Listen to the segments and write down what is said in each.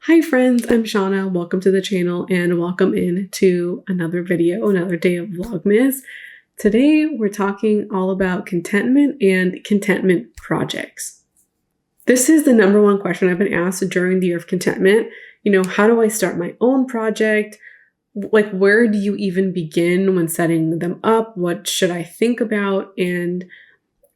Hi friends, I'm Shauna. Welcome to the channel and welcome in to another video, another day of Vlogmas. Today we're talking all about contentment and contentment projects. This is the number one question I've been asked during the year of contentment. How do I start my own project? Where do you even begin when setting them up? What should I think about? And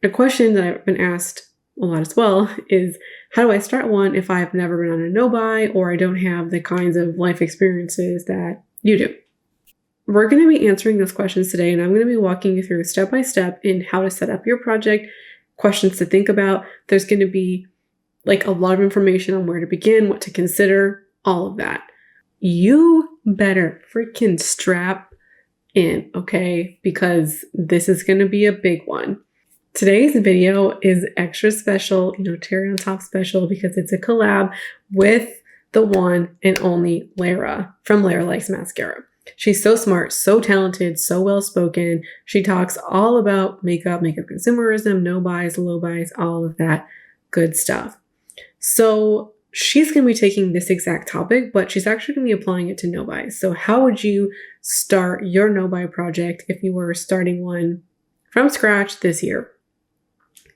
a question that I've been asked a lot as well is, how do I start one if I've never been on a no-buy or I don't have the kinds of life experiences that you do? We're going to be answering those questions today, and I'm going to be walking you through step by step in how to set up your project, questions to think about. There's going to be a lot of information on where to begin, what to consider, all of that. You better freaking strap in, okay? Because this is going to be a big one. Today's video is extra special, cherry on top special, because it's a collab with the one and only Lara from Lara Likes Mascara. She's so smart, so talented, so well-spoken. She talks all about makeup consumerism, no buys, low buys, all of that good stuff. So she's going to be taking this exact topic, but she's actually going to be applying it to no buys. So how would you start your no buy project if you were starting one from scratch this year?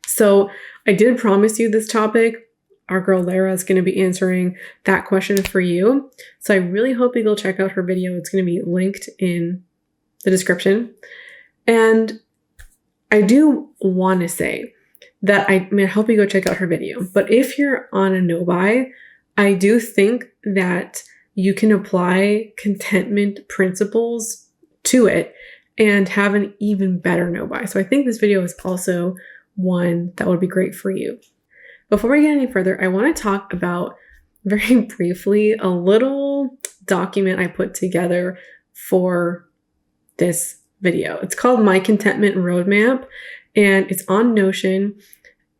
So I did promise you this topic. Our girl Lara is going to be answering that question for you. So I really hope you go check out her video. It's going to be linked in the description. And I do want to say that I hope you go check out her video. But if you're on a no buy, I do think that you can apply contentment principles to it and have an even better no buy. So I think this video is also one that would be great for you. Before we get any further, I want to talk about very briefly a little document I put together for this video. It's called My Contentment Roadmap, and it's on Notion,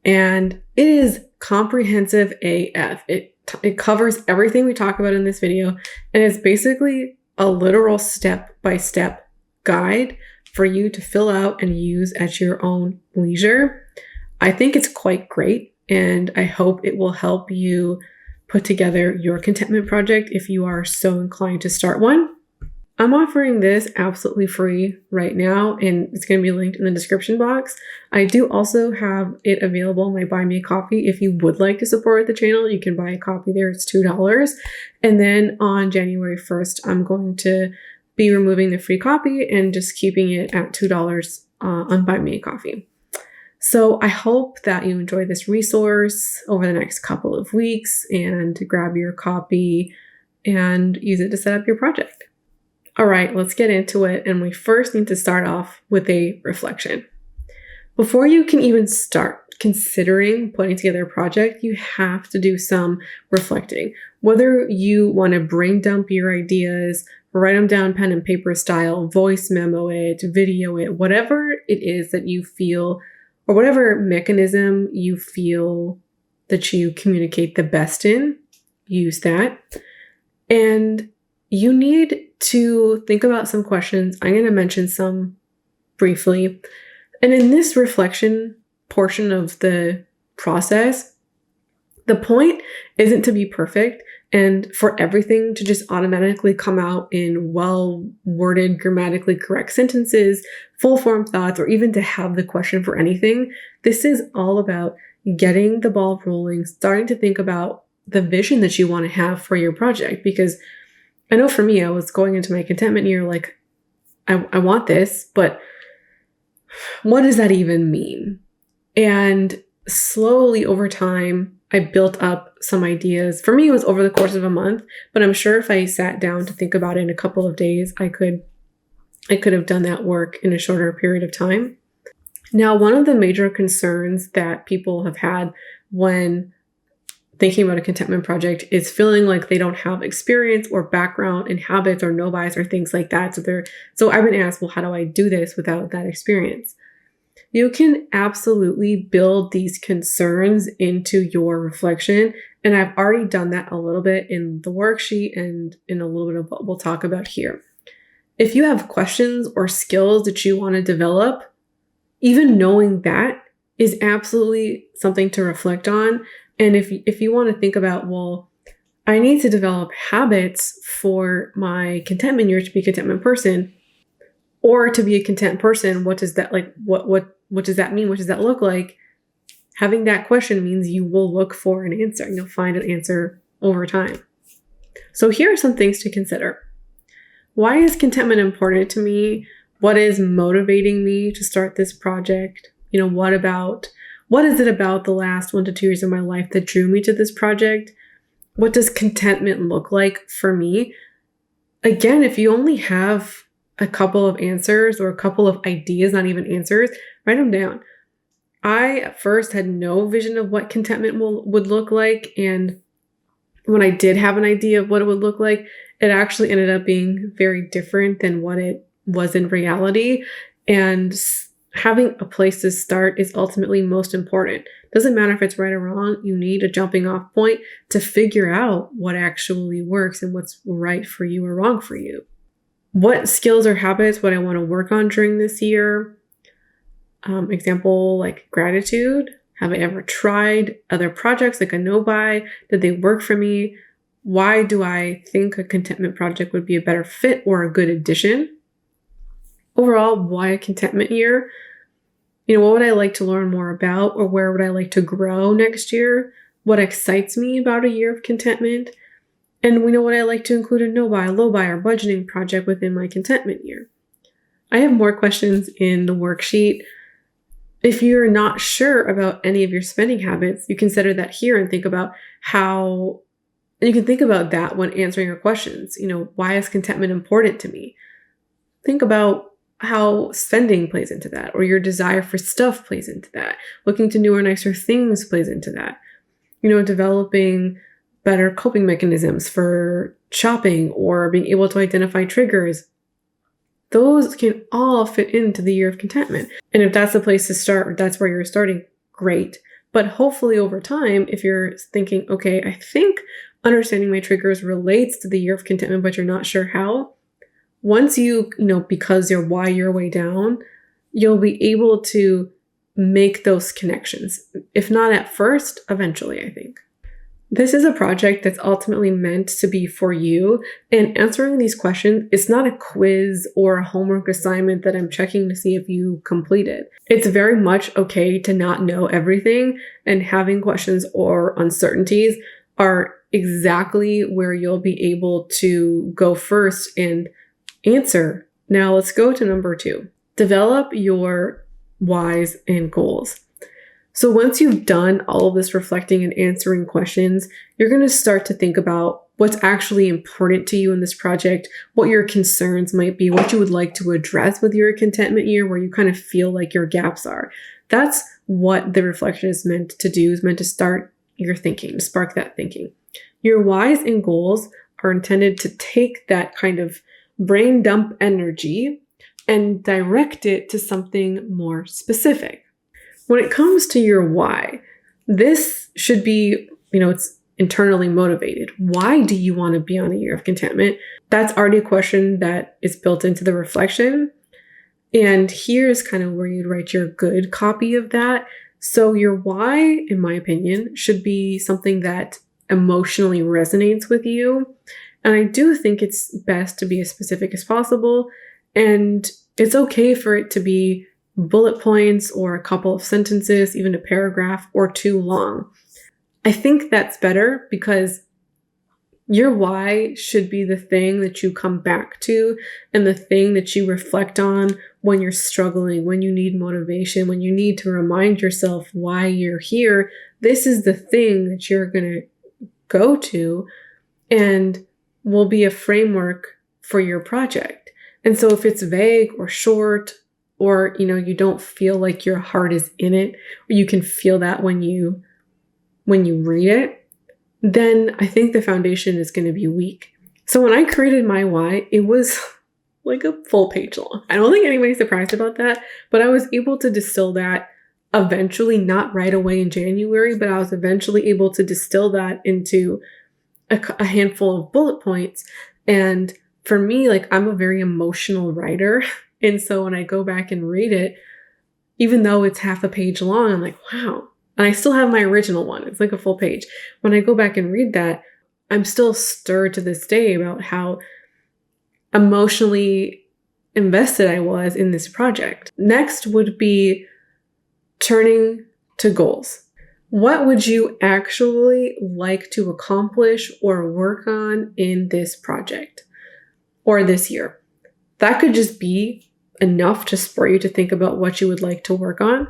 and it is comprehensive AF. It covers everything we talk about in this video, and it's basically a literal step-by-step guide for you to fill out and use at your own leisure. I think it's quite great, and I hope it will help you put together your contentment project if you are so inclined to start one. I'm offering this absolutely free right now, and it's going to be linked in the description box. I do also have it available in my Buy Me a Coffee. If you would like to support the channel, you can buy a copy there. It's $2. And then on January 1st, I'm going to be removing the free copy and just keeping it at $2 on Buy Me a Coffee. So I hope that you enjoy this resource over the next couple of weeks and to grab your copy and use it to set up your project. All right, let's get into it. And we first need to start off with a reflection. Before you can even start considering putting together a project, you have to do some reflecting. Whether you want to brain dump your ideas, write them down pen and paper style, voice memo it, video it, whatever it is that you feel, or whatever mechanism you feel that you communicate the best in, use that. And you need to think about some questions. I'm going to mention some briefly. And in this reflection portion of the process, the point isn't to be perfect and for everything to just automatically come out in well-worded, grammatically correct sentences, full-form thoughts, or even to have the question for anything. This is all about getting the ball rolling, starting to think about the vision that you want to have for your project. Because I know for me, I was going into my contentment year like, I want this, but what does that even mean? And slowly over time, I built up some ideas. For me, it was over the course of a month, but I'm sure if I sat down to think about it in a couple of days, I could have done that work in a shorter period of time. Now, one of the major concerns that people have had when thinking about a contentment project is feeling like they don't have experience or background in habits or no buys or things like that. So I've been asked, well, how do I do this without that experience? You can absolutely build these concerns into your reflection. And I've already done that a little bit in the worksheet and in a little bit of what we'll talk about here. If you have questions or skills that you want to develop, even knowing that is absolutely something to reflect on. And if you want to think about, well, I need to develop habits for my contentment year to be a contentment person, or to be a content person. What does that like? What does that mean? What does that look like? Having that question means you will look for an answer and you'll find an answer over time. So here are some things to consider. Why is contentment important to me? What is motivating me to start this project? What is it about the last 1 to 2 years of my life that drew me to this project? What does contentment look like for me? Again, if you only have a couple of answers or a couple of ideas, not even answers, write them down. I at first had no vision of what contentment would look like. And when I did have an idea of what it would look like, it actually ended up being very different than what it was in reality. And having a place to start is ultimately most important. Doesn't matter if it's right or wrong. You need a jumping off point to figure out what actually works and what's right for you or wrong for you. What skills or habits would I want to work on during this year? Example, like gratitude. Have I ever tried other projects like a no-buy? Did they work for me? Why do I think a contentment project would be a better fit or a good addition? Overall, why a contentment year? What would I like to learn more about, or where would I like to grow next year? What excites me about a year of contentment? And we know what I like to include a no-buy, low-buy, or budgeting project within my contentment year. I have more questions in the worksheet. If you're not sure about any of your spending habits, you consider that here and think about how, and you can think about that when answering your questions. Why is contentment important to me? Think about how spending plays into that, or your desire for stuff plays into that. Looking to newer, nicer things plays into that. Developing better coping mechanisms for shopping or being able to identify triggers. Those can all fit into the year of contentment. And if that's the place to start, or that's where you're starting, great. But hopefully over time, if you're thinking, okay, I think understanding my triggers relates to the year of contentment, but you're not sure how, once because you're why you're way down, you'll be able to make those connections. If not at first, eventually, I think. This is a project that's ultimately meant to be for you, and answering these questions is not a quiz or a homework assignment that I'm checking to see if you completed. It's very much okay to not know everything, and having questions or uncertainties are exactly where you'll be able to go first and answer. Now let's go to number 2. Develop your whys and goals. So once you've done all of this reflecting and answering questions, you're going to start to think about what's actually important to you in this project, what your concerns might be, what you would like to address with your contentment year, where you kind of feel like your gaps are. That's what the reflection is meant to do, is meant to start your thinking, to spark that thinking. Your whys and goals are intended to take that kind of brain dump energy and direct it to something more specific. When it comes to your why, this should be, it's internally motivated. Why do you want to be on a year of contentment? That's already a question that is built into the reflection. And here's kind of where you'd write your good copy of that. So your why, in my opinion, should be something that emotionally resonates with you. And I do think it's best to be as specific as possible. And it's okay for it to be bullet points or a couple of sentences, even a paragraph or 2 long. I think that's better because your why should be the thing that you come back to and the thing that you reflect on when you're struggling, when you need motivation, when you need to remind yourself why you're here. This is the thing that you're going to go to and will be a framework for your project. And so if it's vague or short, or, you don't feel like your heart is in it, or you can feel that when you read it, then I think the foundation is going to be weak. So when I created my why, it was like a full page long. I don't think anybody's surprised about that, but I was able to distill that eventually, not right away in January, but I was eventually able to distill that into a handful of bullet points. And for me, I'm a very emotional writer. And so when I go back and read it, even though it's half a page long, I'm like, wow. And I still have my original one. It's like a full page. When I go back and read that, I'm still stirred to this day about how emotionally invested I was in this project. Next would be turning to goals. What would you actually like to accomplish or work on in this project or this year? That could just be enough to spur you to think about what you would like to work on.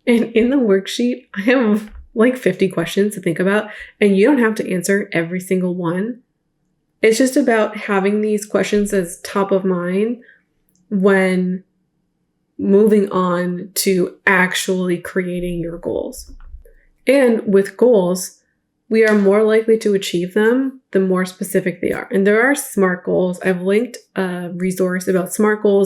And in the worksheet, I have like 50 questions to think about, and you don't have to answer every single one. It's just about having these questions as top of mind when moving on to actually creating your goals. And with goals, we are more likely to achieve them the more specific they are. And there are SMART goals. I've linked a resource about SMART goal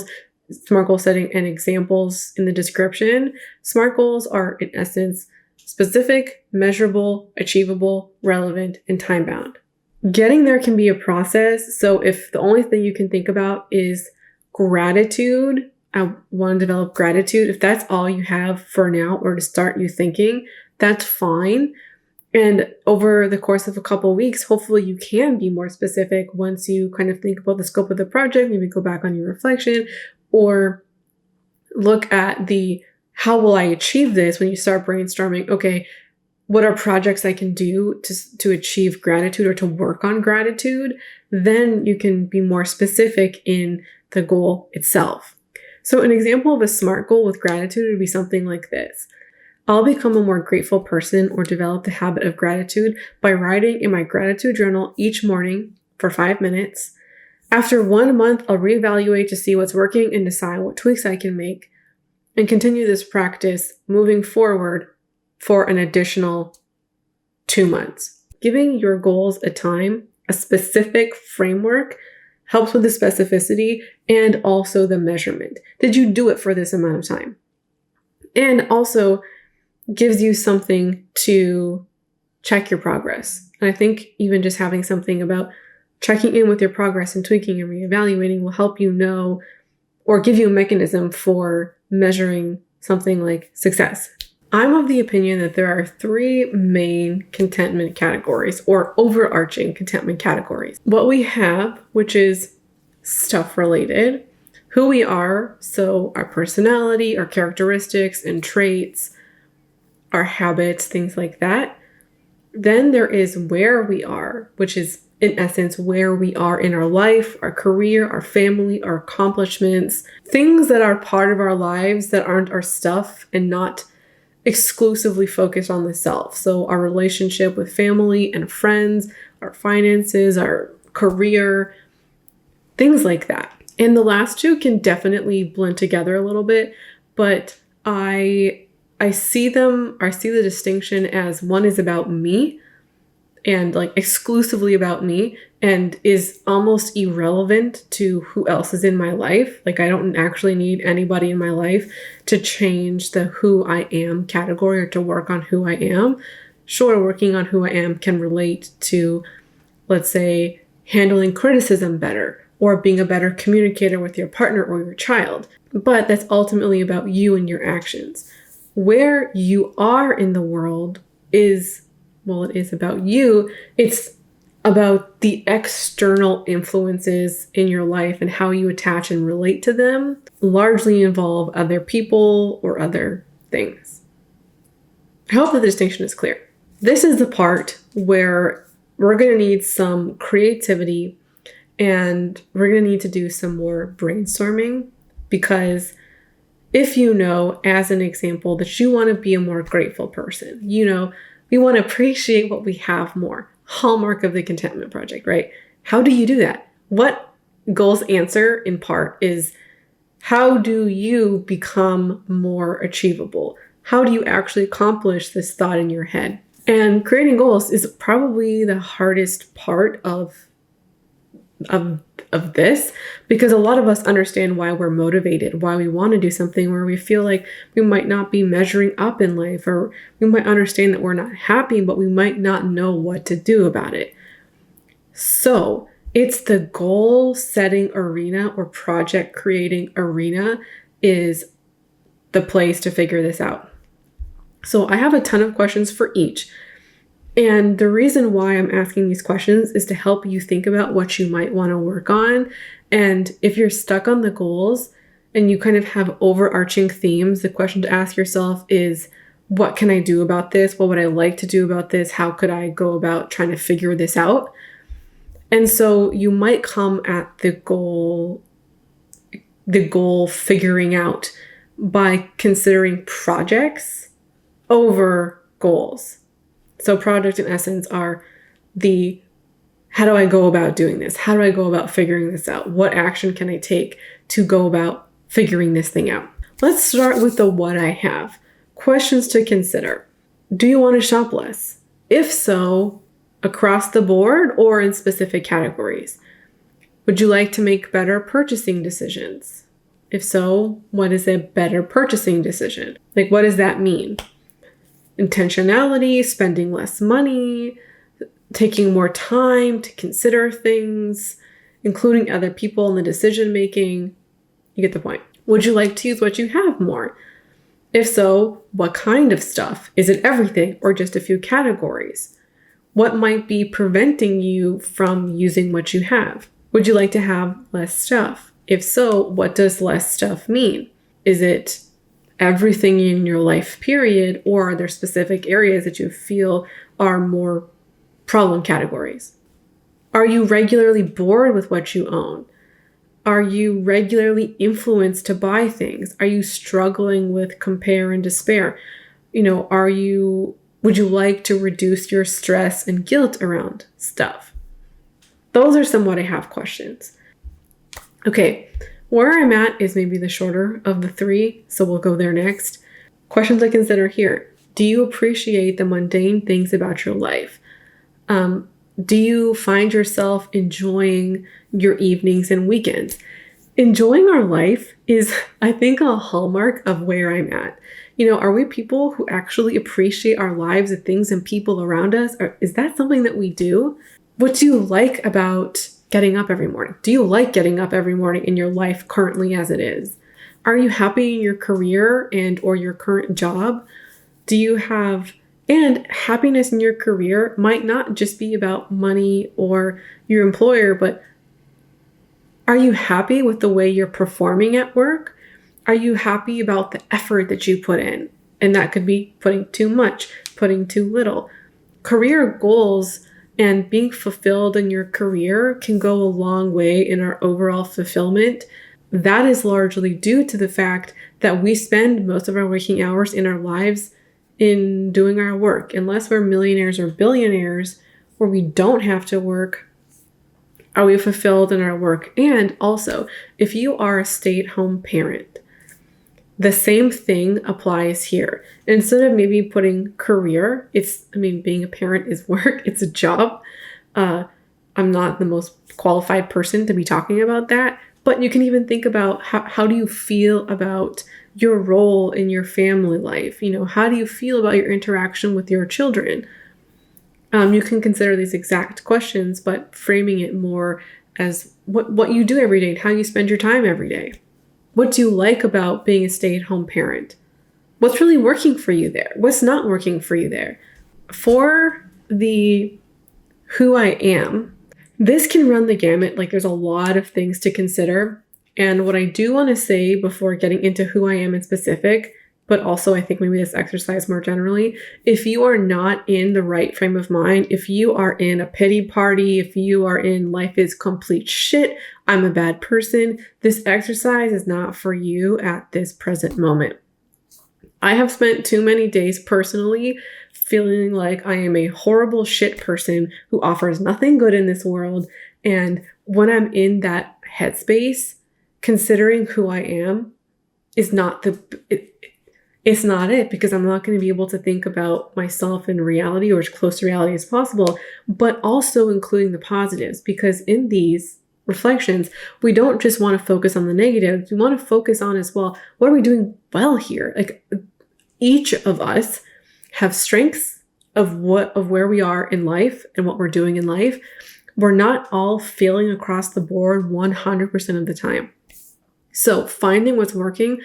setting, and examples in the description. SMART goals are, in essence, specific, measurable, achievable, relevant, and time-bound. Getting there can be a process. So if the only thing you can think about is gratitude, I want to develop gratitude. If that's all you have for now, or to start you thinking, that's fine. And over the course of a couple of weeks, hopefully you can be more specific once you kind of think about the scope of the project, maybe go back on your reflection, or look at the how will I achieve this when you start brainstorming, okay, what are projects I can do to achieve gratitude or to work on gratitude? Then you can be more specific in the goal itself. So an example of a SMART goal with gratitude would be something like this. I'll become a more grateful person or develop the habit of gratitude by writing in my gratitude journal each morning for 5 minutes. After 1 month, I'll reevaluate to see what's working and decide what tweaks I can make, and continue this practice moving forward for an additional 2 months. Giving your goals a time, a specific framework, helps with the specificity and also the measurement. Did you do it for this amount of time? And also gives you something to check your progress. And I think even just having something about checking in with your progress and tweaking and reevaluating will help you know or give you a mechanism for measuring something like success. I'm of the opinion that there are 3 main contentment categories or overarching contentment categories. What we have, which is stuff related, who we are, so our personality, our characteristics and traits, our habits, things like that. Then there is where we are, which is in essence where we are in our life, our career, our family, our accomplishments, things that are part of our lives that aren't our stuff and not exclusively focused on the self. So our relationship with family and friends, our finances, our career, things like that. And the last 2 can definitely blend together a little bit, but I see the distinction as one is about me and like exclusively about me and is almost irrelevant to who else is in my life. Like I don't actually need anybody in my life to change the who I am category or to work on who I am. Sure, working on who I am can relate to, let's say, handling criticism better or being a better communicator with your partner or your child. But that's ultimately about you and your actions. Where you are in the world is, well, it is about you. It's about the external influences in your life and how you attach and relate to them, largely involve other people or other things. I hope the distinction is clear. This is the part where we're going to need some creativity and we're going to need to do some more brainstorming, because if you know, as an example, that you want to be a more grateful person, we want to appreciate what we have more. Hallmark of the Contentment Project, right? How do you do that? What goals answer in part is, how do you become more achievable? How do you actually accomplish this thought in your head? And creating goals is probably the hardest part of this, because a lot of us understand why we're motivated, why we want to do something, where we feel like we might not be measuring up in life, or we might understand that we're not happy, but we might not know what to do about it. So it's the goal setting arena or project creating arena is the place to figure this out. So I have a ton of questions for each. And the reason why I'm asking these questions is to help you think about what you might want to work on. And if you're stuck on the goals and you kind of have overarching themes, the question to ask yourself is, what can I do about this? What would I like to do about this? How could I go about trying to figure this out? And so you might come at the goal figuring out by considering projects over goals. So projects in essence are how do I go about doing this? How do I go about figuring this out? What action can I take to go about figuring this thing out? Let's start with the what I have. Questions to consider. Do you want to shop less? If so, across the board or in specific categories? Would you like to make better purchasing decisions? If so, what is a better purchasing decision? Like, what does that mean? Intentionality, spending less money, taking more time to consider things, including other people in the decision making. You get the point. Would you like to use what you have more? If so, what kind of stuff? Is it everything or just a few categories? What might be preventing you from using what you have? Would you like to have less stuff? If so, what does less stuff mean? Is it everything in your life, period, or are there specific areas that you feel are more problem categories? Are you regularly bored with what you own? Are you regularly influenced to buy things? Are you struggling with compare and despair? Would you like to reduce your stress and guilt around stuff? Those are some what I have questions. Okay, where I'm at is maybe the shorter of the three, so we'll go there next. Questions to consider here. Do you appreciate the mundane things about your life? Do you find yourself enjoying your evenings and weekends? Enjoying our life is, I think, a hallmark of where I'm at. Are we people who actually appreciate our lives, the things and people around us? Or is that something that we do? What do you like about getting up every morning? Do you like getting up every morning in your life currently as it is? Are you happy in your career and or your current job? And happiness in your career might not just be about money or your employer, but are you happy with the way you're performing at work? Are you happy about the effort that you put in? And that could be putting too much, putting too little. Career goals and being fulfilled in your career can go a long way in our overall fulfillment. That is largely due to the fact that we spend most of our waking hours in our lives in doing our work. Unless we're millionaires or billionaires where we don't have to work, are we fulfilled in our work? And also, if you are a stay-at-home parent, the same thing applies here. Instead of maybe putting career, being a parent is work, it's a job. I'm not the most qualified person to be talking about that, but you can even think about how do you feel about your role in your family life? How do you feel about your interaction with your children? You can consider these exact questions, but framing it more as what you do every day and how you spend your time every day. What do you like about being a stay-at-home parent? What's really working for you there? What's not working for you there? For the who I am, this can run the gamut. Like, there's a lot of things to consider. And what I do want to say before getting into who I am in specific, but also I think maybe this exercise more generally, if you are not in the right frame of mind, if you are in a pity party, if you are in life is complete shit, I'm a bad person, this exercise is not for you at this present moment. I have spent too many days personally feeling like I am a horrible shit person who offers nothing good in this world. And when I'm in that headspace, considering who I am is not it's not it, because I'm not going to be able to think about myself in reality or as close to reality as possible, but also including the positives, because in these reflections, we don't just want to focus on the negatives. We want to focus on as well, what are we doing well here? Like, each of us have strengths of where we are in life and what we're doing in life. We're not all failing across the board 100% of the time. So finding what's working,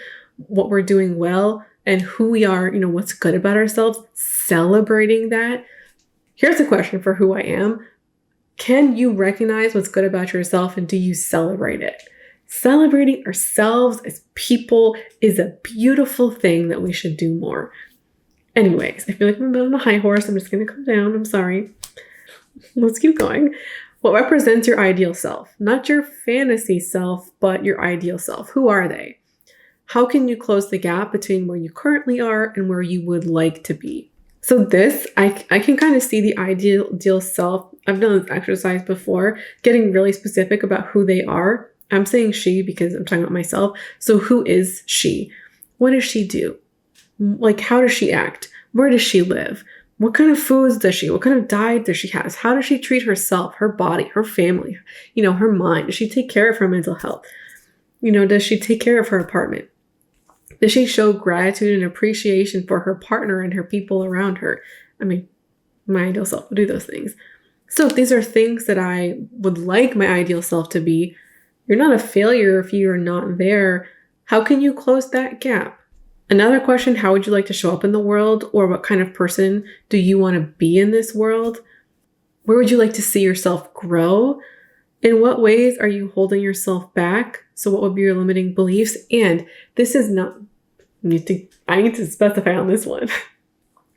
what we're doing well, and who we are, what's good about ourselves, celebrating that, Here's a question for who I am. Can you recognize what's good about yourself, and do you celebrate it? Celebrating ourselves as people is a beautiful thing that we should do more. Anyways, I feel like I'm a bit on a high horse. I'm just going to come down. I'm sorry. Let's keep going. What represents your ideal self? Not your fantasy self, but your ideal self. Who are they? How can you close the gap between where you currently are and where you would like to be? So this, I can kind of see the ideal self. I've done this exercise before, getting really specific about who they are. I'm saying she because I'm talking about myself. So who is she? What does she do? Like, how does she act? Where does she live? What kind of foods does she? What kind of diet does she have? How does she treat herself, her body, her family, her mind? Does she take care of her mental health? Does she take care of her apartment? Does she show gratitude and appreciation for her partner and her people around her? I mean, my ideal self would do those things. So if these are things that I would like my ideal self to be, you're not a failure if you are not there. How can you close that gap? Another question, how would you like to show up in the world? Or what kind of person do you want to be in this world? Where would you like to see yourself grow? In what ways are you holding yourself back? So what would be your limiting beliefs? And this is not, I need to specify on this one.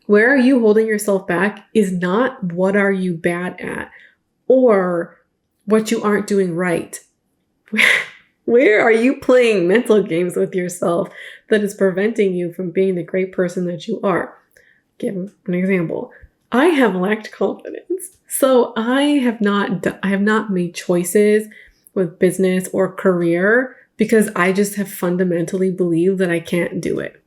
Where are you holding yourself back is not what are you bad at or what you aren't doing right. Where are you playing mental games with yourself that is preventing you from being the great person that you are? Give an example. I have lacked confidence. So I have not made choices with business or career because I just have fundamentally believed that I can't do it.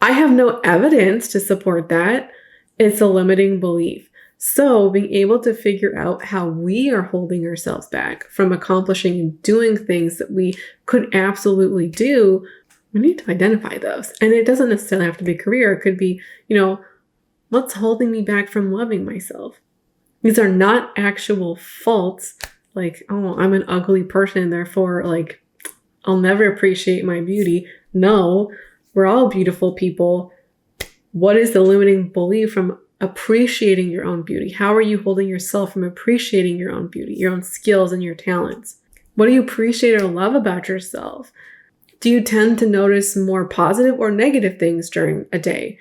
I have no evidence to support that. It's a limiting belief. So being able to figure out how we are holding ourselves back from accomplishing and doing things that we could absolutely do, we need to identify those. And it doesn't necessarily have to be career. It could be, what's holding me back from loving myself? These are not actual faults. Like, oh, I'm an ugly person, therefore, I'll never appreciate my beauty. No, we're all beautiful people. What is the limiting belief from appreciating your own beauty? How are you holding yourself from appreciating your own beauty, your own skills and your talents? What do you appreciate or love about yourself? Do you tend to notice more positive or negative things during a day?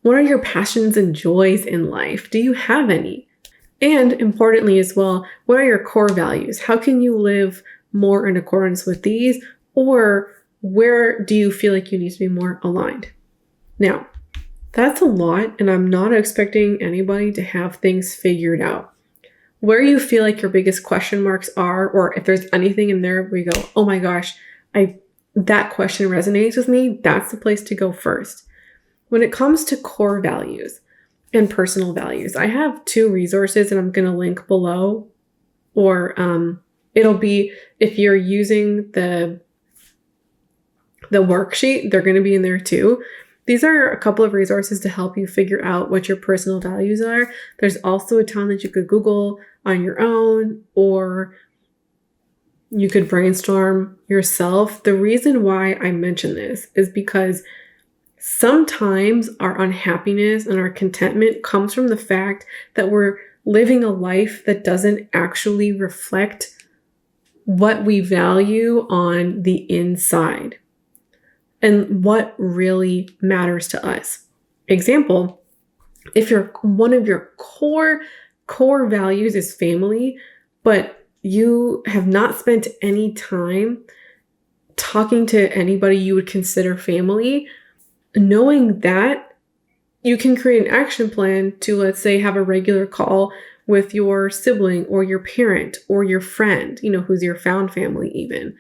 What are your passions and joys in life? Do you have any? And importantly as well, what are your core values? How can you live more in accordance with these? Or where do you feel like you need to be more aligned? Now, that's a lot, and I'm not expecting anybody to have things figured out. Where you feel like your biggest question marks are, or if there's anything in there where you go, oh my gosh, that question resonates with me, that's the place to go first. When it comes to core values and personal values, I have 2 resources and I'm going to link below, or it'll be, if you're using the worksheet, they're going to be in there too. These are a couple of resources to help you figure out what your personal values are. There's also a ton that you could Google on your own, or you could brainstorm yourself. The reason why I mention this is because sometimes our unhappiness and our contentment comes from the fact that we're living a life that doesn't actually reflect what we value on the inside and what really matters to us. Example, if one of your core values is family, but you have not spent any time talking to anybody you would consider family, knowing that, you can create an action plan to, let's say, have a regular call with your sibling or your parent or your friend, who's your found family even.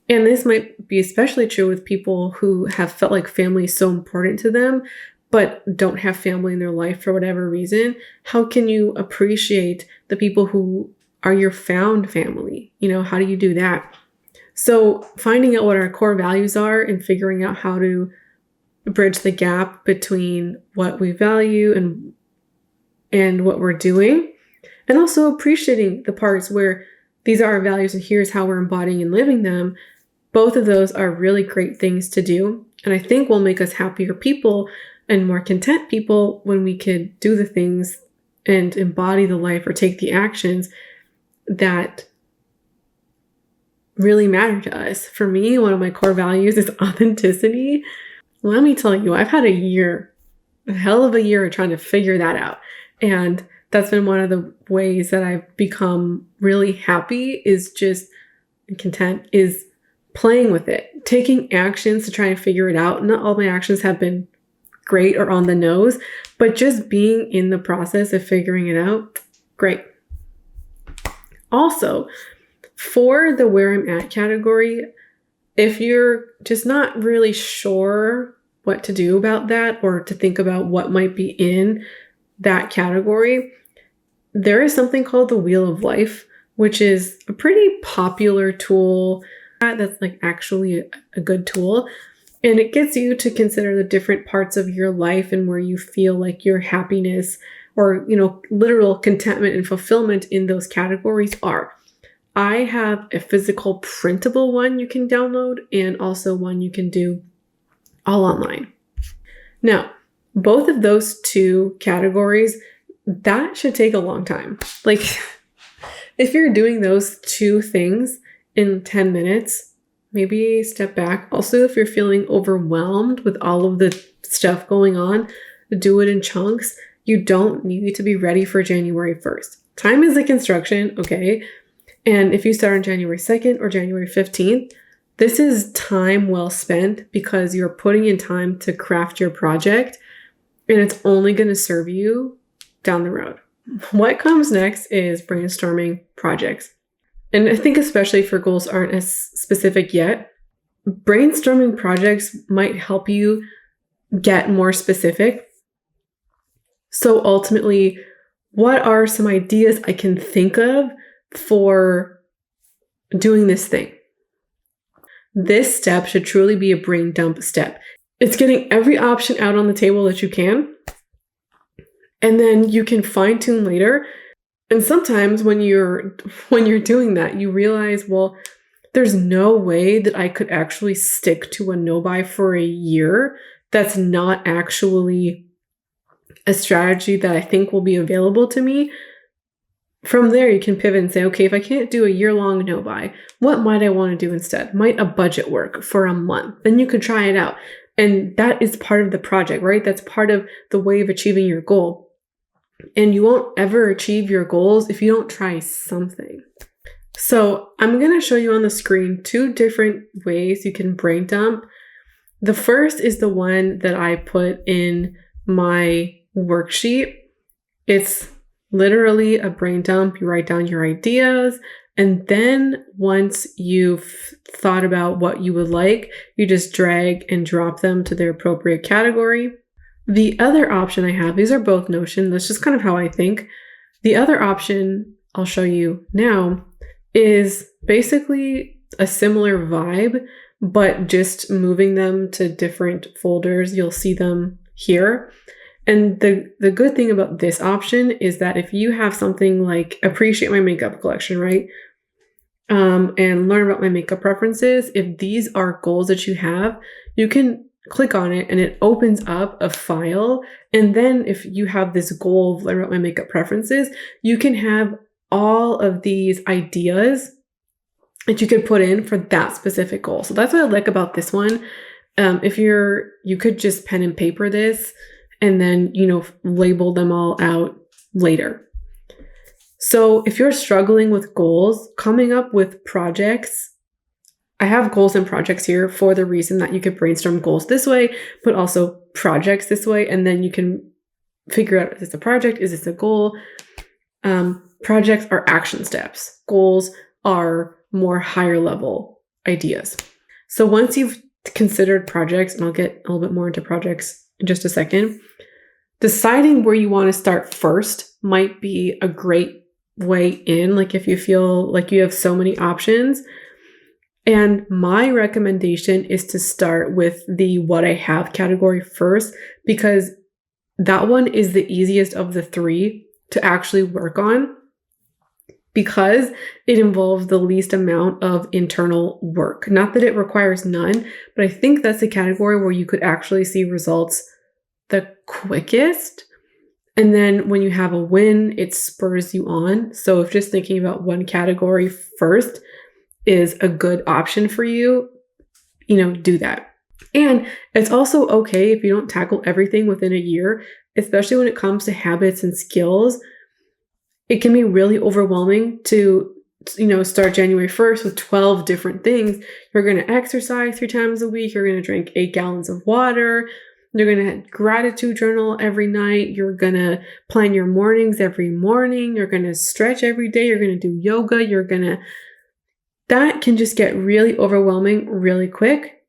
And this might be especially true with people who have felt like family is so important to them, but don't have family in their life for whatever reason. How can you appreciate the people who are your found family? How do you do that? So finding out what our core values are and figuring out how to bridge the gap between what we value and what we're doing, and also appreciating the parts where these are our values and here's how we're embodying and living them. Both of those are really great things to do, and I think will make us happier people And more content people when we could do the things and embody the life or take the actions that really matter to us. For me, one of my core values is authenticity. Let me tell you, I've had a hell of a year trying to figure that out. And that's been one of the ways that I've become really happy and content is playing with it, taking actions to try and figure it out. Not all my actions have been great or on the nose, but just being in the process of figuring it out, great. Also, for the where I'm at category, if you're just not really sure what to do about that or to think about what might be in that category, there is something called the Wheel of Life, which is a pretty popular tool that's like actually a good tool. And it gets you to consider the different parts of your life and where you feel like your happiness or, literal contentment and fulfillment in those categories are. I have a physical printable one you can download and also one you can do all online. Now, both of those two categories, that should take a long time. Like, if you're doing those two things in 10 minutes, maybe step back. Also, if you're feeling overwhelmed with all of the stuff going on, do it in chunks. You don't need to be ready for January 1st. Time is a construction, okay? And if you start on January 2nd or January 15th, this is time well spent because you're putting in time to craft your project and it's only going to serve you down the road. What comes next is brainstorming projects. And I think especially for goals aren't as specific yet, brainstorming projects might help you get more specific. So ultimately, what are some ideas I can think of for doing this thing? This step should truly be a brain dump step. It's getting every option out on the table that you can, and then you can fine tune later. And sometimes when you're doing that, you realize, well, there's no way that I could actually stick to a no-buy for a year. That's not actually a strategy that I think will be available to me. From there, you can pivot and say, okay, if I can't do a year-long no-buy, what might I want to do instead? Might a budget work for a month? Then you could try it out. And that is part of the project, right? That's part of the way of achieving your goal. And you won't ever achieve your goals if you don't try something. So I'm going to show you on the screen 2 different ways you can brain dump. The first is the one that I put in my worksheet. It's literally a brain dump. You write down your ideas, and then once you've thought about what you would like, you just drag and drop them to their appropriate category. The other option I have, these are both Notion, that's just kind of how I think. The other option I'll show you now is basically a similar vibe, but just moving them to different folders. You'll see them here. And the good thing about this option is that if you have something like appreciate my makeup collection, right? And learn about my makeup preferences, if these are goals that you have, you can click on it and it opens up a file. And then if you have this goal of learn about my makeup preferences, you can have all of these ideas that you could put in for that specific goal. So that's what I like about this one. You could just pen and paper this and then, label them all out later. So if you're struggling with goals, coming up with projects, I have goals and projects here for the reason that you could brainstorm goals this way, but also projects this way. And then you can figure out, is this a project? Is this a goal? Projects are action steps. Goals are more higher level ideas. So once you've considered projects, and I'll get a little bit more into projects in just a second, deciding where you want to start first might be a great way in, like if you feel like you have so many options. And my recommendation is to start with the what I have category first, because that one is the easiest of the 3 to actually work on, because it involves the least amount of internal work. Not that it requires none, but I think that's a category where you could actually see results the quickest. And then when you have a win, it spurs you on. So if just thinking about one category first is a good option for you, do that. And it's also okay if you don't tackle everything within a year, especially when it comes to habits and skills. It can be really overwhelming to, start January 1st with 12 different things. You're going to exercise 3 times a week. You're going to drink 8 gallons of water. You're going to gratitude journal every night. You're going to plan your mornings every morning. You're going to stretch every day. You're going to do yoga. That can just get really overwhelming really quick.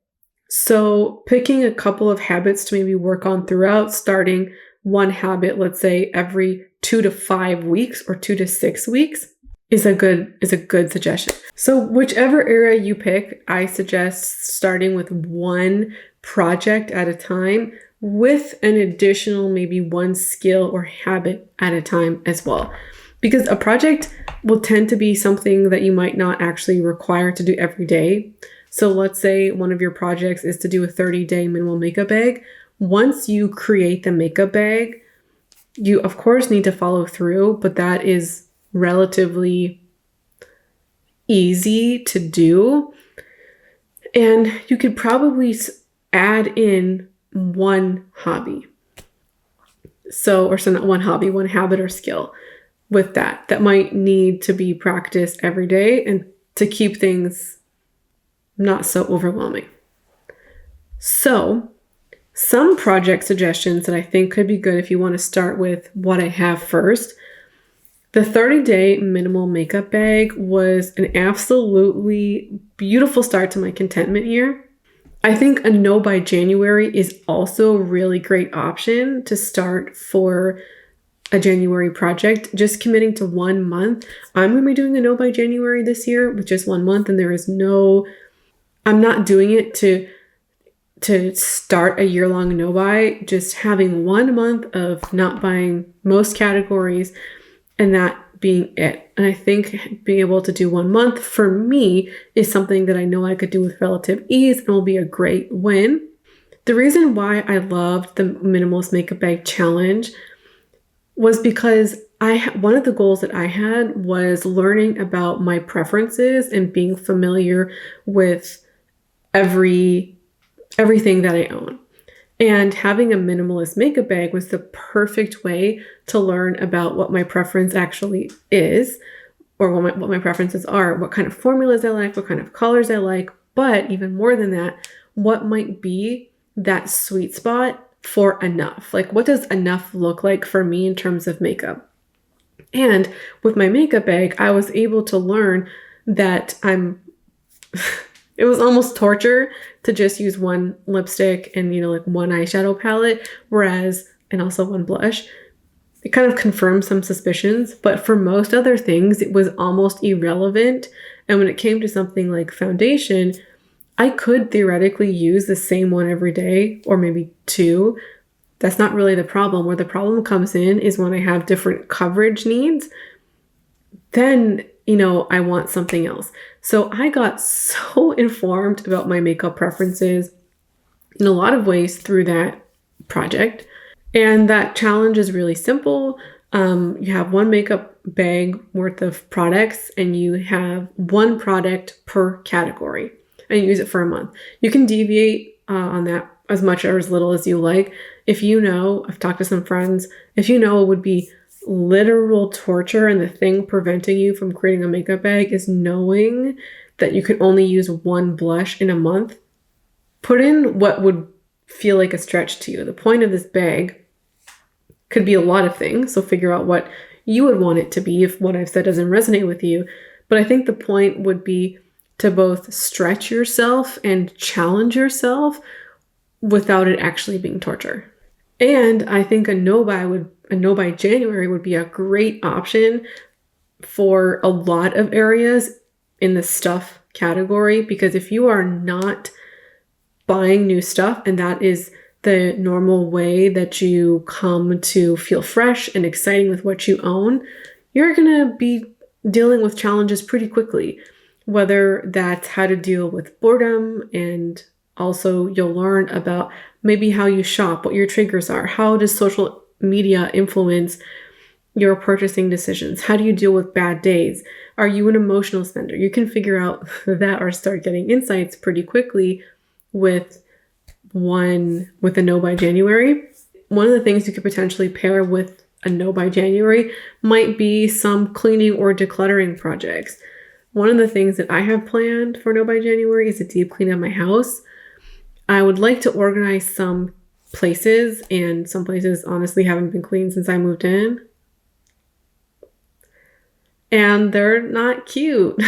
So picking a couple of habits to maybe work on throughout, starting one habit, let's say every 2 to 5 weeks or 2 to 6 weeks is a good suggestion. So whichever area you pick, I suggest starting with one project at a time with an additional maybe one skill or habit at a time as well. Because a project will tend to be something that you might not actually require to do every day. So let's say one of your projects is to do a 30-day minimal makeup bag. Once you create the makeup bag, you of course need to follow through, but that is relatively easy to do. And you could probably add in one hobby. Not one hobby, one habit or skill with that might need to be practiced every day and to keep things not so overwhelming. So some project suggestions that I think could be good if you want to start with what I have first. The 30-day minimal makeup bag was an absolutely beautiful start to my contentment year. I think a no by January is also a really great option to start for a January project. Just committing to 1 month. I'm going to be doing a no by January this year with just 1 month, and I'm not doing it to start a year-long no buy, just having 1 month of not buying most categories and that being it. And I think being able to do 1 month for me is something that I know I could do with relative ease and will be a great win. The reason why I loved the Minimalist Makeup Bag Challenge was because one of the goals that I had was learning about my preferences and being familiar with everything that I own. And having a minimalist makeup bag was the perfect way to learn about what my preference actually is, or what my preferences are, what kind of formulas I like, what kind of colors I like, but even more than that, what might be that sweet spot for enough. Like, what does enough look like for me in terms of makeup? And with my makeup bag, I was able to learn that it was almost torture to just use one lipstick and, one eyeshadow palette, and also one blush. It kind of confirmed some suspicions, but for most other things, it was almost irrelevant. And when it came to something like foundation, I could theoretically use the same one every day, or maybe 2. That's not really the problem. Where the problem comes in is when I have different coverage needs, then I want something else. So I got so informed about my makeup preferences in a lot of ways through that project. And that challenge is really simple. You have one makeup bag worth of products and you have one product per category and you use it for a month. You can deviate on that as much or as little as you like. I've talked to some friends, if it would be literal torture and the thing preventing you from creating a makeup bag is knowing that you could only use one blush in a month, put in what would feel like a stretch to you. The point of this bag could be a lot of things, so figure out what you would want it to be if what I've said doesn't resonate with you. But I think the point would be to both stretch yourself and challenge yourself without it actually being torture. And I think a no by January would be a great option for a lot of areas in the stuff category, because if you are not buying new stuff and that is the normal way that you come to feel fresh and exciting with what you own, you're going to be dealing with challenges pretty quickly, whether that's how to deal with boredom and Also, you'll learn about maybe how you shop, what your triggers are. How does social media influence your purchasing decisions? How do you deal with bad days? Are you an emotional spender? You can figure out that or start getting insights pretty quickly with a no by January. One of the things you could potentially pair with a no by January might be some cleaning or decluttering projects. One of the things that I have planned for no by January is a deep clean of my house. I would like to organize some places, and some places honestly haven't been cleaned since I moved in. And they're not cute.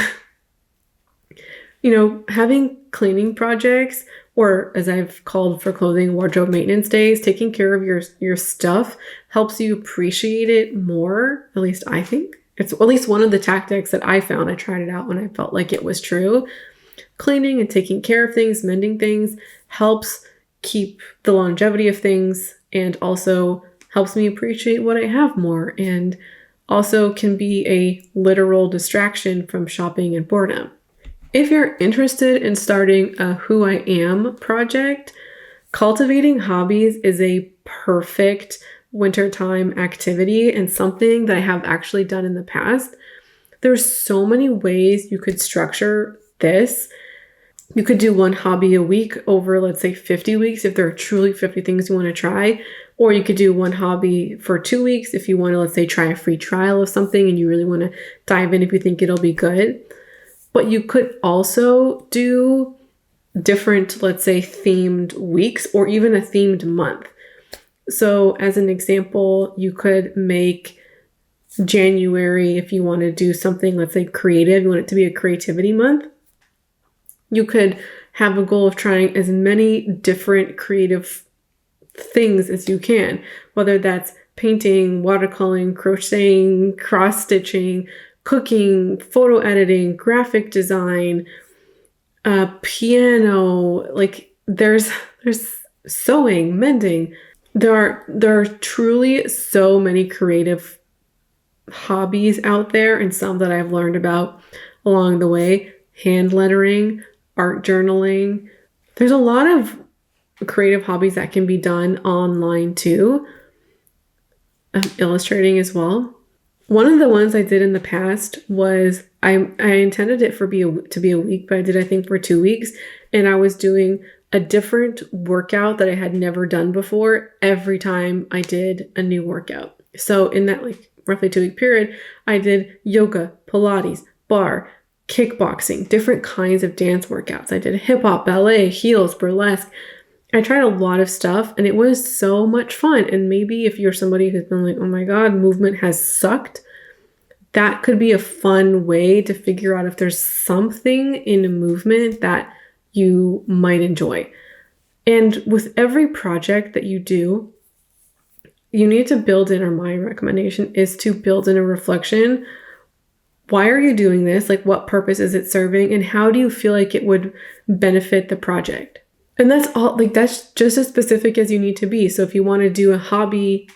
Having cleaning projects, or as I've called for clothing, wardrobe maintenance days, taking care of your stuff helps you appreciate it more. At least I think. It's at least one of the tactics that I found. I tried it out when I felt like it was true. Cleaning and taking care of things, mending things, helps keep the longevity of things, and also helps me appreciate what I have more, and also can be a literal distraction from shopping and boredom. If you're interested in starting a Who I Am project, cultivating hobbies is a perfect wintertime activity and something that I have actually done in the past. There's so many ways you could structure this. You could do one hobby a week over, let's say, 50 weeks if there are truly 50 things you want to try. Or you could do one hobby for 2 weeks if you want to, let's say, try a free trial of something and you really want to dive in if you think it'll be good. But you could also do different, let's say, themed weeks or even a themed month. So as an example, you could make January, if you want to do something, let's say, creative, you want it to be a creativity month. You could have a goal of trying as many different creative things as you can, whether that's painting, watercoloring, crocheting, cross-stitching, cooking, photo editing, graphic design, piano, like there's sewing, mending. There are truly so many creative hobbies out there, and some that I've learned about along the way. Hand lettering, art journaling. There's a lot of creative hobbies that can be done online too. Illustrating as well. One of the ones I did in the past was I intended it to be a week, but I did, I think, for 2 weeks. And I was doing a different workout that I had never done before every time I did a new workout. So in that roughly 2 week period, I did yoga, Pilates, bar, kickboxing, different kinds of dance workouts. I did hip hop, ballet, heels, burlesque. I tried a lot of stuff and it was so much fun. And maybe if you're somebody who's been like, oh my God, movement has sucked, that could be a fun way to figure out if there's something in a movement that you might enjoy. And with every project that you do, you need to build in, or my recommendation is to build in a reflection. Why are you doing this? Like, what purpose is it serving? And how do you feel like it would benefit the project? And that's all, that's just as specific as you need to be. So if you want to do a hobby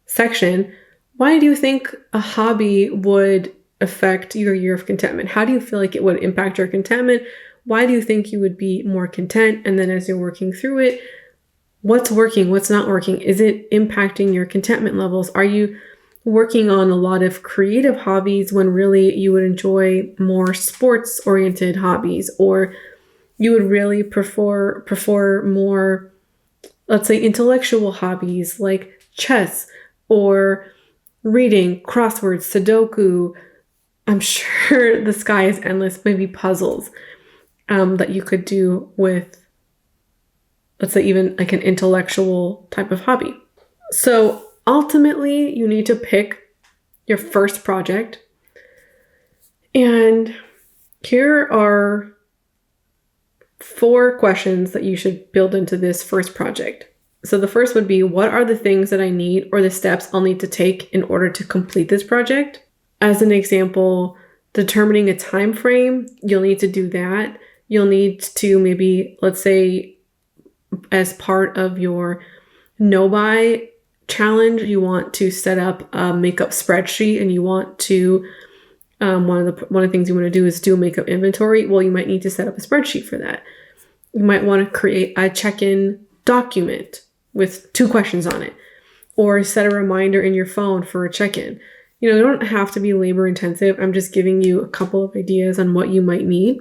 section, why do you think a hobby would affect your year of contentment? How do you feel like it would impact your contentment? Why do you think you would be more content? And then as you're working through it, what's working? What's not working? Is it impacting your contentment levels? Are you working on a lot of creative hobbies when really you would enjoy more sports-oriented hobbies, or you would really prefer more, let's say, intellectual hobbies like chess or reading, crosswords, Sudoku. I'm sure the sky is endless, maybe puzzles that you could do with, let's say, even like an intellectual type of hobby. So ultimately, you need to pick your first project. And here are 4 questions that you should build into this first project. So the first would be, what are the things that I need or the steps I'll need to take in order to complete this project? As an example, determining a time frame, you'll need to do that. You'll need to maybe, let's say, as part of your no-buy challenge, you want to set up a makeup spreadsheet, and you want to one of the things you want to do is do a makeup inventory. Well, you might need to set up a spreadsheet for that. You might want to create a check-in document with 2 questions on it, or set a reminder in your phone for a check-in. You know, you don't have to be labor intensive. I'm just giving you a couple of ideas on what you might need.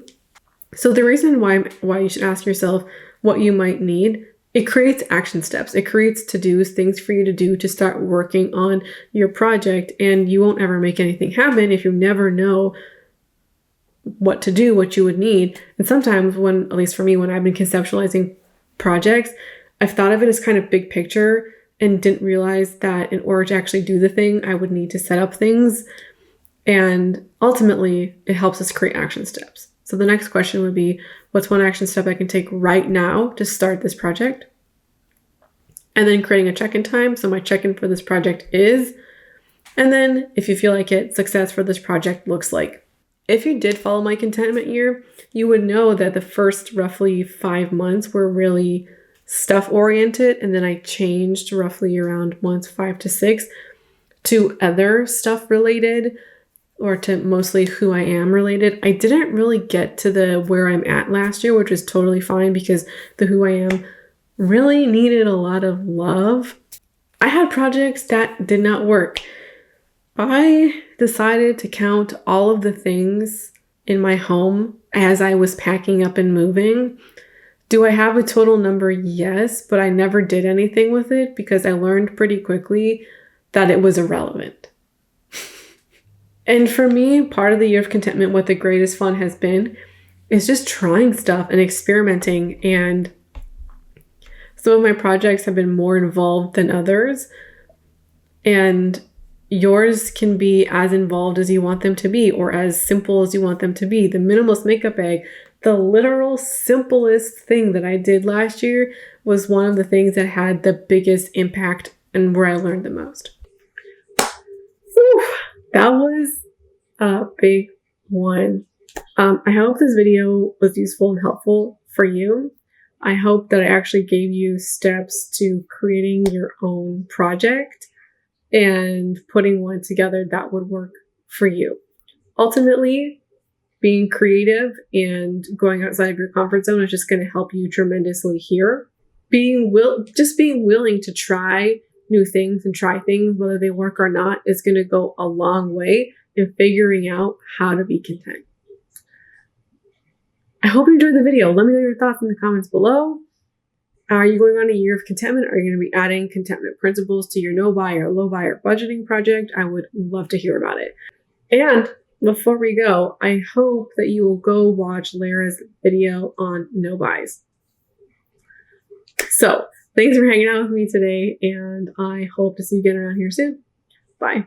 So the reason why you should ask yourself what you might need, it creates action steps. It creates to-dos, things for you to do to start working on your project, and you won't ever make anything happen if you never know what to do, what you would need. And sometimes when, at least for me, when I've been conceptualizing projects, I've thought of it as kind of big picture and didn't realize that in order to actually do the thing, I would need to set up things. And ultimately, it helps us create action steps. So the next question would be, what's one action step I can take right now to start this project? And then creating a check-in time. So my check-in for this project is, and then if you feel like it, success for this project looks like. If you did follow my contentment year, you would know that the first roughly 5 months were really stuff oriented. And then I changed roughly around months 5 to 6 to other stuff related, or to mostly who I am related. I didn't really get to the where I'm at last year, which was totally fine because the who I am really needed a lot of love. I had projects that did not work. I decided to count all of the things in my home as I was packing up and moving. Do I have a total number? Yes, but I never did anything with it because I learned pretty quickly that it was irrelevant. And for me, part of the year of contentment, what the greatest fun has been, is just trying stuff and experimenting. And some of my projects have been more involved than others. And yours can be as involved as you want them to be, or as simple as you want them to be. The minimalist makeup bag, the literal simplest thing that I did last year, was one of the things that had the biggest impact and where I learned the most. Whew, that was a big one. I hope this video was useful and helpful for you. I hope that I actually gave you steps to creating your own project and putting one together that would work for you. Ultimately, being creative and going outside of your comfort zone is just going to help you tremendously here. Being willing to try new things and try things, whether they work or not, is going to go a long way in figuring out how to be content. I hope you enjoyed the video. Let me know your thoughts in the comments below. Are you going on a year of contentment? Are you going to be adding contentment principles to your no-buy or low-buy or budgeting project? I would love to hear about it. And before we go, I hope that you will go watch Lara's video on no-buys. So, thanks for hanging out with me today, and I hope to see you again around here soon. Bye.